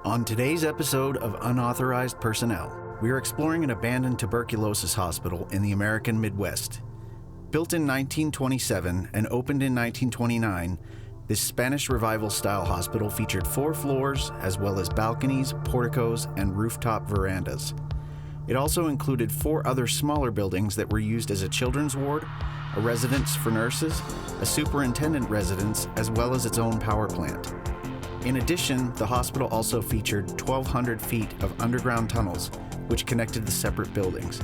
On today's episode of Unauthorized Personnel, we are exploring an abandoned tuberculosis hospital in the American Midwest. Built in 1927 and opened in 1929, this Spanish Revival-style hospital featured 4 floors, as well as balconies, porticos, and rooftop verandas. It also included 4 other smaller buildings that were used as a children's ward, a residence for nurses, a superintendent residence, as well as its own power plant. In addition, the hospital also featured 1,200 feet of underground tunnels, which connected the separate buildings.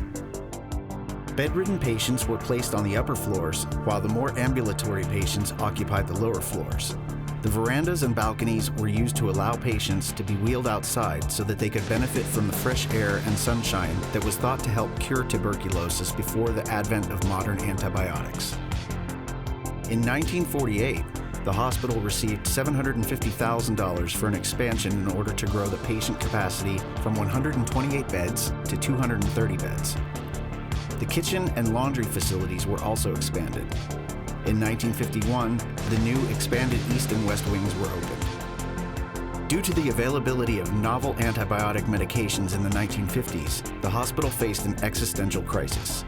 Bedridden patients were placed on the upper floors, while the more ambulatory patients occupied the lower floors. The verandas and balconies were used to allow patients to be wheeled outside so that they could benefit from the fresh air and sunshine that was thought to help cure tuberculosis before the advent of modern antibiotics. In 1948, the hospital received $750,000 for an expansion in order to grow the patient capacity from 128 beds to 230 beds. The kitchen and laundry facilities were also expanded. In 1951, the new expanded east and west wings were opened. Due to the availability of novel antibiotic medications in the 1950s, the hospital faced an existential crisis.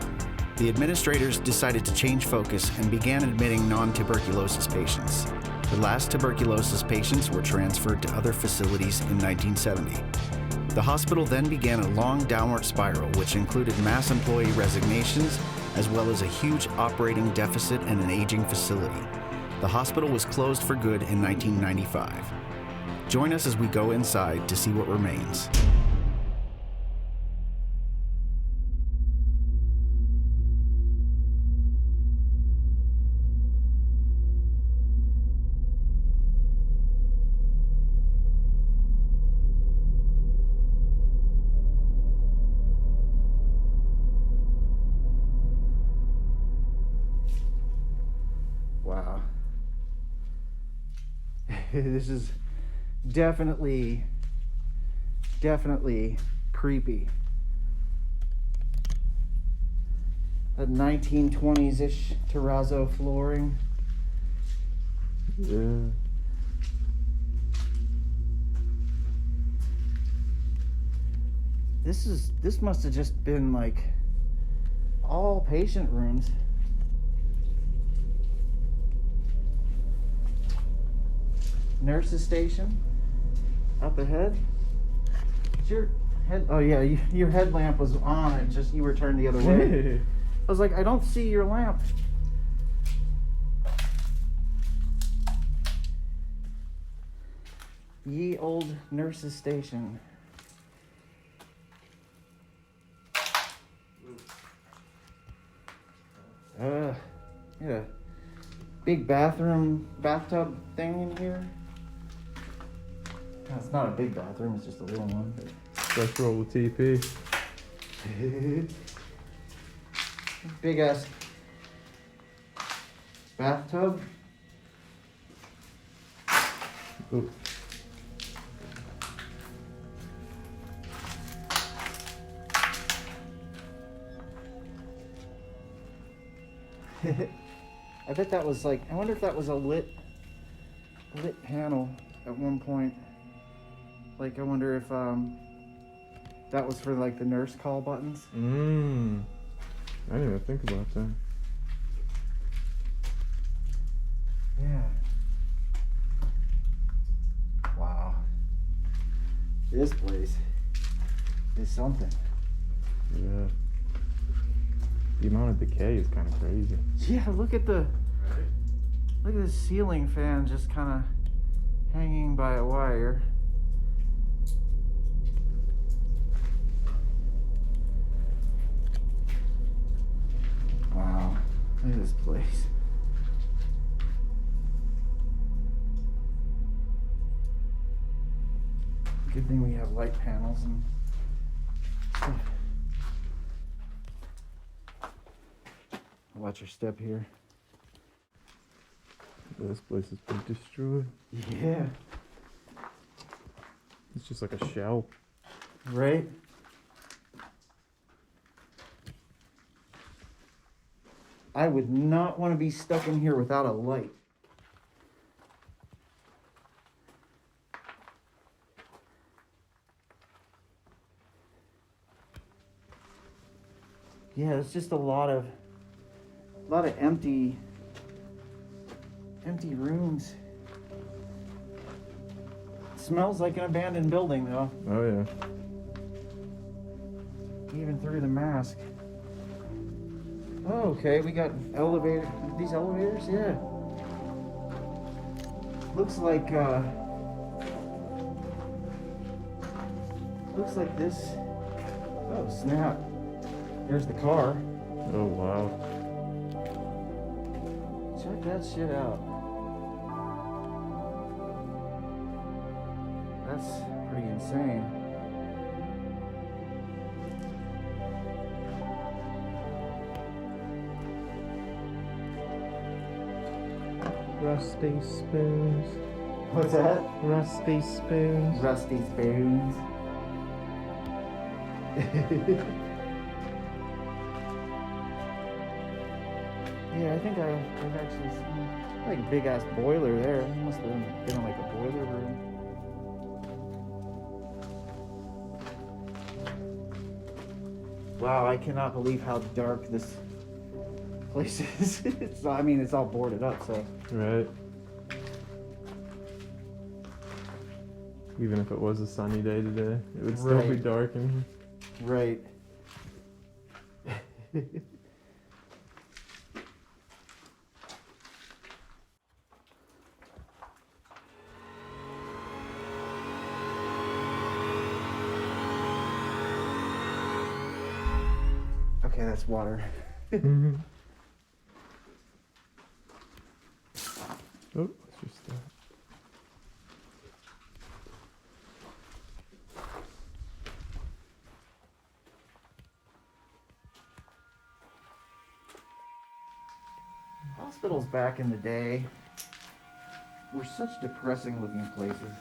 The administrators decided to change focus and began admitting non-tuberculosis patients. The last tuberculosis patients were transferred to other facilities in 1970. The hospital then began a long downward spiral, which included mass employee resignations, as well as a huge operating deficit and an aging facility. The hospital was closed for good in 1995. Join us as we go inside to see what remains. Wow. This is definitely creepy. That 1920s-ish terrazzo flooring. Yeah. This must have just been like all patient rooms. Nurse's station up ahead. Is your head? Oh yeah, your headlamp was on. It just you were turned the other way. I was like, I don't see your lamp. Ye old nurse's station. Yeah. Big bathtub thing in here. No, it's not a big bathroom, it's just a little one. Let's roll with TP. Big ass bathtub. Ooh. I bet that was like, I wonder if that was a lit panel at one point. Like, I wonder if that was for like the nurse call buttons. I didn't even think about that. Yeah. Wow. This place is something. Yeah. The amount of decay is kind of crazy. Yeah, look at the ceiling fan just kind of hanging by a wire. Wow, look at this place. Good thing we have light panels and stuff. Watch your step here. This place has been destroyed. Yeah. It's just like a shell. Right? I would not want to be stuck in here without a light. Yeah, it's just a lot of empty rooms. Smells like an abandoned building though. Oh yeah. Even through the mask. Oh, okay, we got elevator. These elevators, yeah. Looks like this. Oh snap! There's the car. Oh wow. Check that shit out. That's pretty insane. Rusty spoons. What's that? Rusty spoons. Rusty spoons. Yeah, I think I've actually seen like a big ass boiler there. It must have been like a boiler room. Wow, I cannot believe how dark this place is. I mean, it's all boarded up, so. Right. Even if it was a sunny day today, it would still be Right. dark in here. Right. Okay, that's water. Mm-hmm. Oh, it's just that. Hospitals back in the day were such depressing looking places.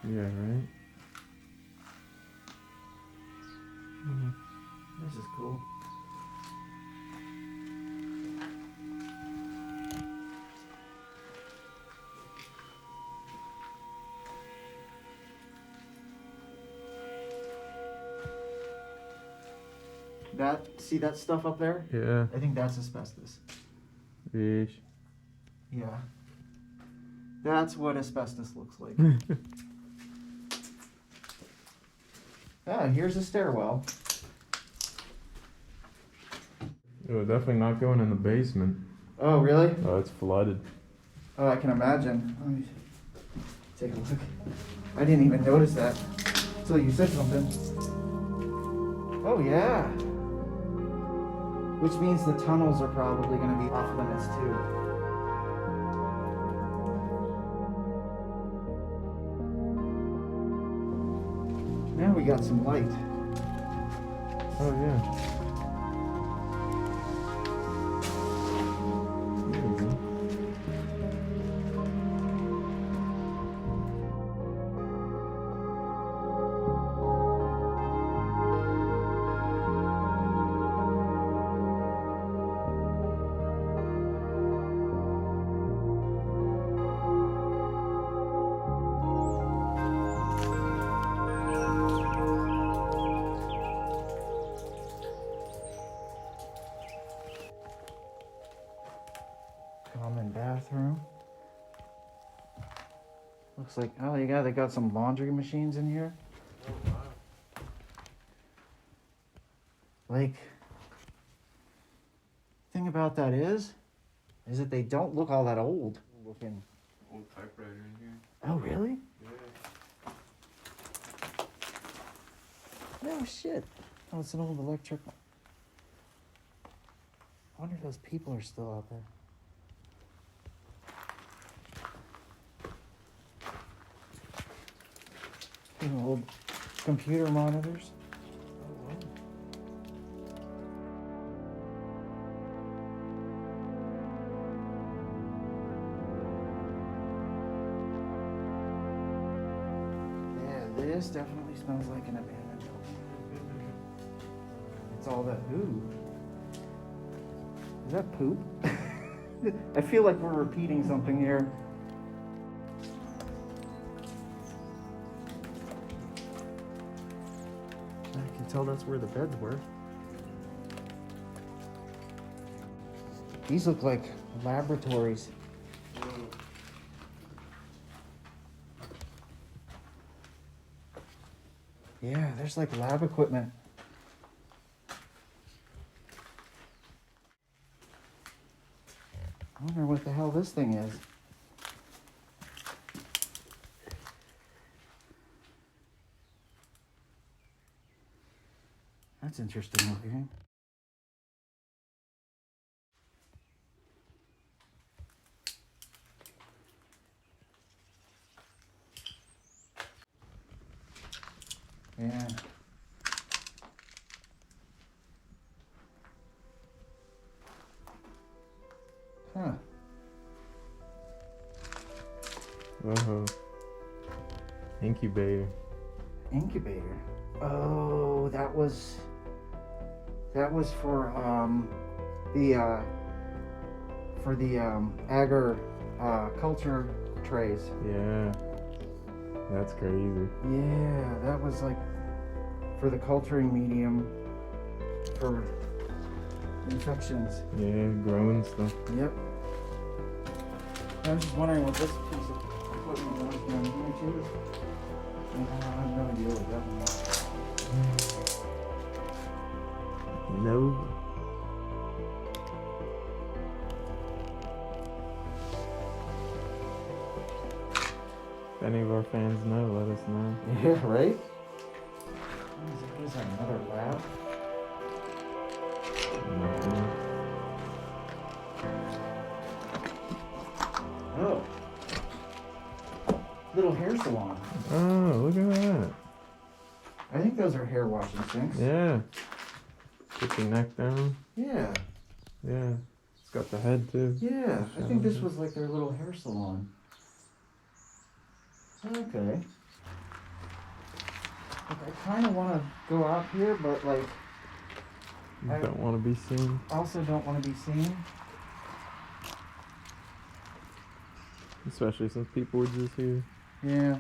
Yeah, right? Mm-hmm. This is cool. See that stuff up there? Yeah. I think that's asbestos. Yeesh. Yeah. That's what asbestos looks like. Ah, here's a stairwell. Oh, definitely not going in the basement. Oh, really? Oh, it's flooded. Oh, I can imagine. Let me take a look. I didn't even notice that until you said something. Oh, yeah. Which means the tunnels are probably going to be off limits too. Now we got some light. Oh, yeah. There you go. Common bathroom. Looks like, oh yeah, they got some laundry machines in here. Oh, wow. Like, thing about that is that they don't look all that old looking. Old typewriter in here. Oh really? Yeah. No shit. Oh, it's an old electric. I wonder if those people are still out there. Old computer monitors. Oh, wow. Yeah, this definitely smells like an abandoned building. It's all that. Ooh. Is that poop? I feel like we're repeating something here. I can tell that's where the beds were. These look like laboratories. Yeah, there's like lab equipment. I wonder what the hell this thing is. That's interesting looking. Yeah. Huh. Uh-huh. Incubator. Incubator. Oh, that was for the agar culture trays. Yeah. That's crazy. Yeah, that was like for the culturing medium for infections. Yeah, growing stuff. Yep. I was just wondering what this piece of equipment was. Can you choose? I have no idea what that one was. No. If any of our fans know, let us know. Yeah, right? What is that, another lab? Nothing. Oh. Little hair salon. Oh, look at that. I think those are hair washing sinks. Yeah. Put your neck down. Yeah. Yeah. It's got the head too. Yeah. I think this was like their little hair salon. Okay. Look, I kind of want to go out here, but like, You I don't want to be seen. also don't want to be seen. Especially since people were just here. Yeah.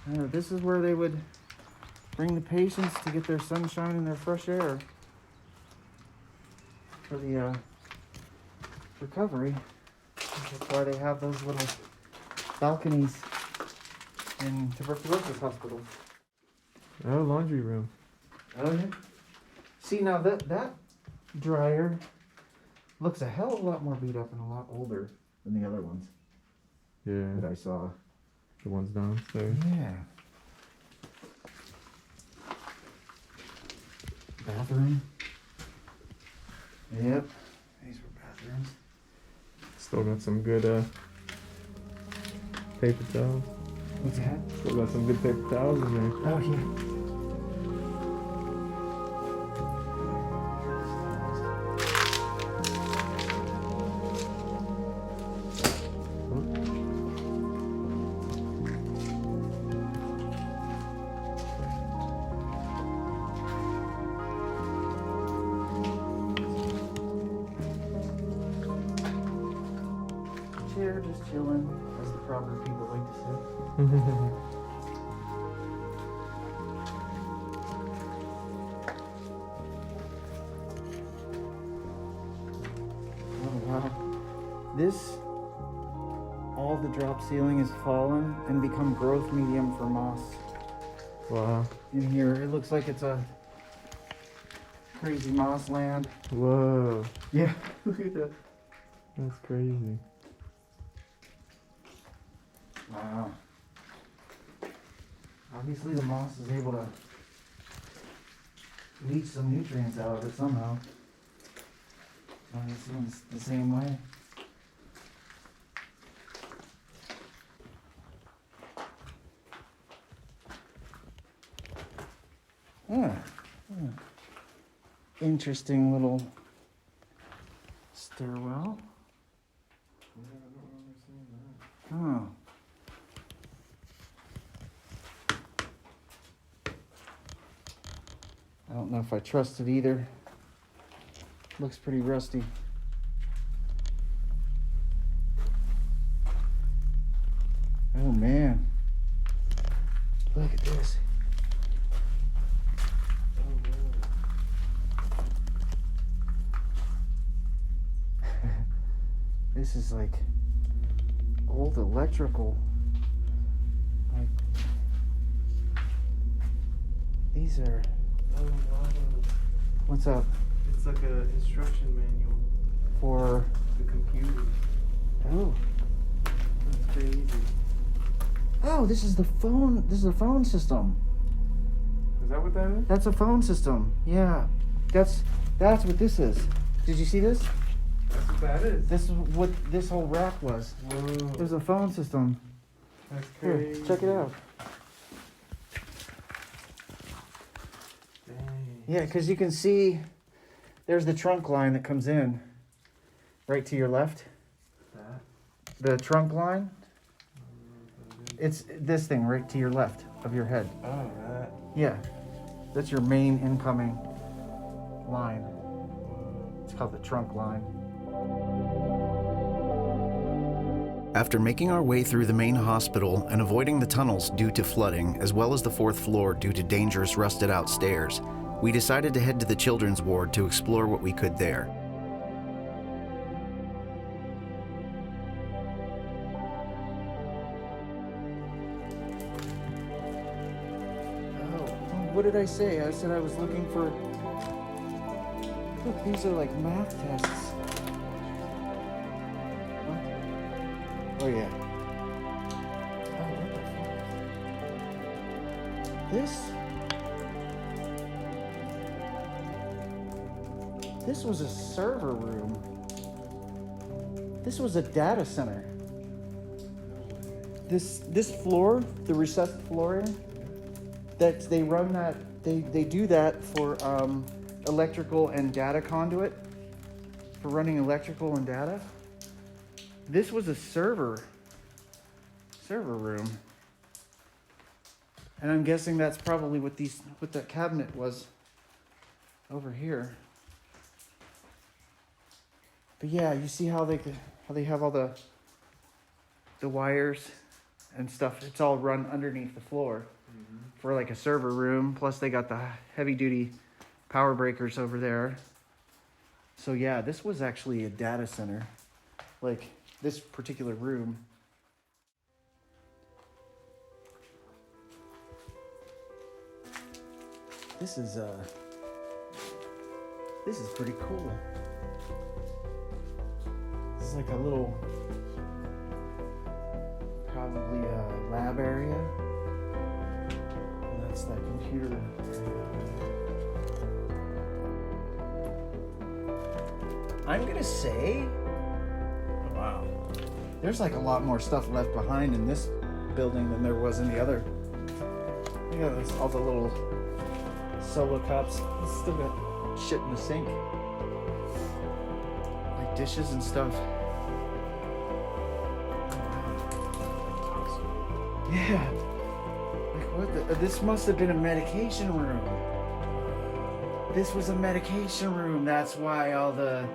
This is where they would bring the patients to get their sunshine and their fresh air for the recovery. That's why they have those little balconies in tuberculosis hospitals. Oh, laundry room. Oh yeah. See, now that dryer looks a hell of a lot more beat up and a lot older than the other ones Yeah. that I saw. The ones downstairs. Yeah. Bathroom. Yep. These were bathrooms. Still got some good paper towels. What's that? Still got some good paper towels in there. Oh yeah. Chair, just chilling, as the proper people like to sit. Oh wow. All the drop ceiling is fallen and become growth medium for moss. Wow. In here, it looks like it's a crazy moss land. Whoa. Yeah, look at that. That's crazy. Wow. Obviously the moss is able to leach some nutrients out of it somehow. So this one's the same way. Yeah. Interesting little stairwell. Oh. I don't know if I trust it either. Looks pretty rusty. Oh man. Look at this. this is like old electrical. Like, these are. Oh, wow. What's up? It's like a instruction manual For. the computer. Oh. That's crazy. Oh, this is the phone. This is a phone system. Is that what that is? That's a phone system. Yeah. That's what this is. Did you see this? That's what that is. This is what this whole rack was. Whoa. There's a phone system. That's Here, crazy. check it out. Dang. Yeah, because you can see there's the trunk line that comes in right to your left. That? The trunk line, I don't know what that is. it's this thing right to your left of your head. Oh, that. Yeah, that's your main incoming line. It's called the trunk line. After making our way through the main hospital and avoiding the tunnels due to flooding, as well as the 4th floor due to dangerous rusted out stairs, we decided to head to the children's ward to explore what we could there. Oh, what did I say? I said I was looking for. Look, these are like math tests. What? Oh yeah. Oh, what the fuck? This was a server room. This was a data center. This floor, the recessed flooring, that they run that they do that for electrical and data conduit, for running electrical and data. This was a server room. And I'm guessing that's probably what that cabinet was over here. But yeah, you see how they have all the wires and stuff. It's all run underneath the floor for like a server room. Plus they got the heavy duty power breakers over there. So yeah, this was actually a data center. Like this particular room. This is pretty cool. This is like a little, probably a lab area. And that's that computer. I'm gonna say, wow, there's like a lot more stuff left behind in this building than there was in the other. Look at this, all the little solo cups. It's still got shit in the sink. Like dishes and stuff. Yeah. Like what the, this must have been a medication room. This was a medication room. That's why all the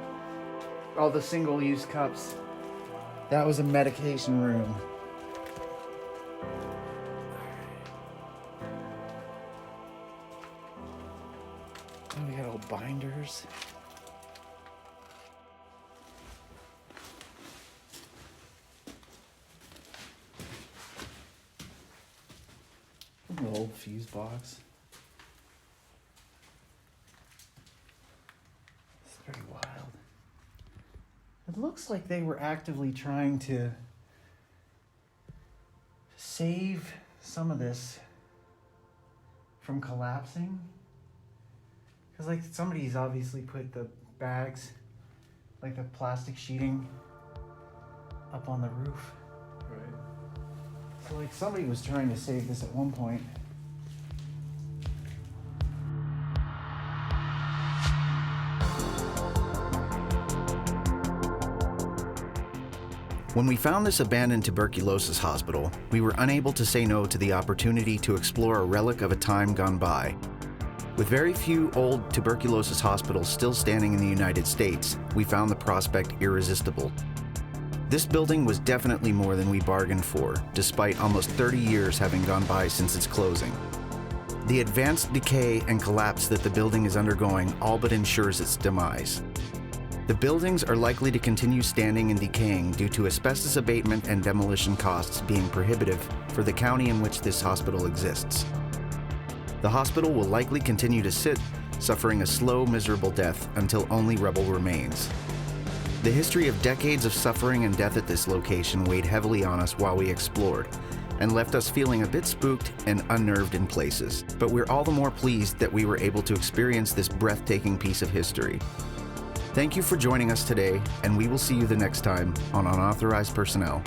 single-use cups. That was a medication room. Oh, we got old binders. An old fuse box. It's pretty wild. It looks like they were actively trying to save some of this from collapsing. Because like somebody's obviously put the bags, like the plastic sheeting, up on the roof. Right. So like somebody was trying to save this at one point. When we found this abandoned tuberculosis hospital, we were unable to say no to the opportunity to explore a relic of a time gone by. With very few old tuberculosis hospitals still standing in the United States, we found the prospect irresistible. This building was definitely more than we bargained for, despite almost 30 years having gone by since its closing. The advanced decay and collapse that the building is undergoing all but ensures its demise. The buildings are likely to continue standing and decaying due to asbestos abatement and demolition costs being prohibitive for the county in which this hospital exists. The hospital will likely continue to sit, suffering a slow, miserable death until only rubble remains. The history of decades of suffering and death at this location weighed heavily on us while we explored, and left us feeling a bit spooked and unnerved in places. But we're all the more pleased that we were able to experience this breathtaking piece of history. Thank you for joining us today, and we will see you the next time on Unauthorized Personnel.